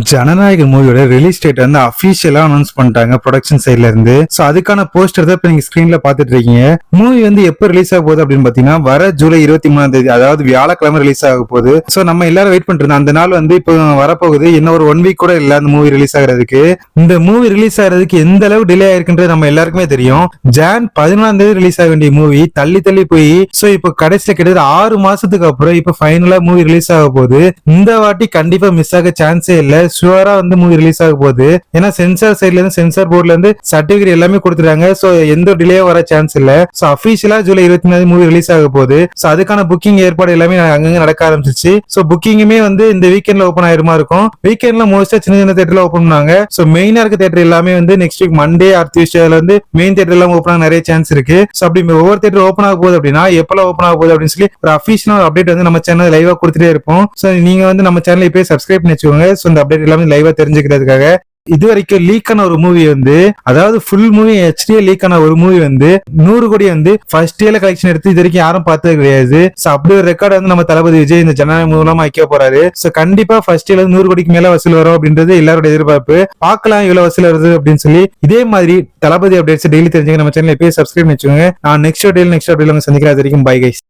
ஜனநாயக மூவியோட release date வந்து அபிஷியலா அனௌன்ஸ் பண்ணிட்டாங்க ப்ரொடக்ஷன் சைட்ல இருந்து. சோ அதுக்கான போஸ்டர் தான் இப்ப நீங்க ஸ்கிரீன்ல பாத்துட்டு இருக்கீங்க. மூவி வந்து எப்ப ரிலீஸ் ஆக போகுது அப்படின்னு பாத்தீங்கன்னா வர ஜூலை 23 அதாவது வியாழக்கிழமை ரிலீஸ் ஆக போகுது. சோ நம்ம எல்லாரும் வெயிட் பண்ணிட்டு இருந்தோம். அந்த நாள் வந்து இப்போ வரப்போகுது. இன்னும் ஒரு 1 வீக் கூட இல்ல அந்த மூவி ரிலீஸ் ஆகிறதுக்கு. இந்த மூவி ரிலீஸ் ஆகிறதுக்கு எந்த அளவு டிலே ஆயிருக்குன்றது நம்ம எல்லாருக்குமே தெரியும். ஜான் 14 ரிலீஸ் ஆக வேண்டிய மூவி தள்ளி தள்ளி போய் சோ இப்போ கடைசியில கிட்டத்தட்ட 6 மாசத்துக்கு அப்புறம் இப்ப ஃபைனலா மூவி ரிலீஸ் ஆக போகுது. இந்த வாட்டி கண்டிப்பா மிஸ் ஆக சான்ஸே இல்ல. ஷுவரா வந்து மூவி ரிலீஸ் ஆக போகுது. ஏன்னா சென்சார் சைட்ல இருந்து சென்சார் போர்ட்ல இருந்து சர்டிபிகேட் எல்லாமே கொடுத்துட்டாங்க. சோ எந்த டிலே வர சான்ஸ் இல்ல. சோ அபிஷியலா ஜூலை 24 மூவி ரிலீஸ் ஆக போகுது. சோ அதுக்கான புக்கிங் ஏற்பாடு எல்லாமே அங்கங்க நடக்க ஆரம்பிச்சிச்சு. சோ புக்கிங்குமே வந்து இந்த வீக்கெண்ட்ல ஓபன் ஆயிருமா இருக்கும். வீக்கெண்ட்ல மோஸ்டா சின்ன சின்ன தியேட்டர்ல ஓபன் பண்ணாங்க. சோ மெயினா இருக்க தியேட்டர் எல்லாமே வந்து நெக்ஸ்ட் வீக் மண்டே ஆர் டியூஸ்டேல வந்து மெயின் தியேட்டர் எல்லாம் ஓபன் ஆக நிறைய சான்ஸ் இருக்கு. சோ அப்படி ஒவ்வொரு தியேட்டர் ஓபன் ஆக போகுது அப்படின்னா எப்பெல்லாம் ஓபன் ஆக போகுது அப்படின்னு சொல்லி ஒரு அபிஷியல் அப்டேட் வந்து நம்ம சேனல் லைவா கொடுத்துட்டே இருப்போம். சோ நீங்க வந்து நம்ம சேனல் இப்பயே சப்ஸ்கிரைப் பண்ணி வச்சுக்கோங்க. சோ இந்த அப்டேட் எல்லாமே லைவா தெரிஞ்சுக்கிறதுக்காக. இது வரைக்கும் லீக் ஆன ஒரு மூவி வந்து அதாவது ஃபுல் மூவி HD லீக் ஆன ஒரு மூவி வந்து 100 கோடி வந்து ஃபர்ஸ்ட் டேல கலெக்ஷன் எடுத்து இது வரைக்கும் யாரும் பார்த்தது கிடையாது. சோ அப்படி ஒரு ரெக்கார்ட் வந்து நம்ம தளபதி விஜய் இந்த ஜனநாயக மூலமா வைக்க போறாரு. சோ கண்டிப்பா ஃபர்ஸ்ட் டேல 100 கோடிக்கு மேல வசூல் வரும் அப்படின்றது எல்லாரோட எதிர்பார்ப்பு. பார்க்கலாம் இவ்வளவு வசூல் வருது அப்படின்னு சொல்லி. இதே மாதிரி தளபதி அப்டேட்ஸ் டெய்லி தெரிஞ்சுக்க நம்ம சேனல் எப்பயே சப்ஸ்கிரைப் பண்ணி வச்சுக்கோங்க. நான் நெக்ஸ்ட் டேல சந்திக்கிறேன். அது வரைக்கும் பை கைஸ்.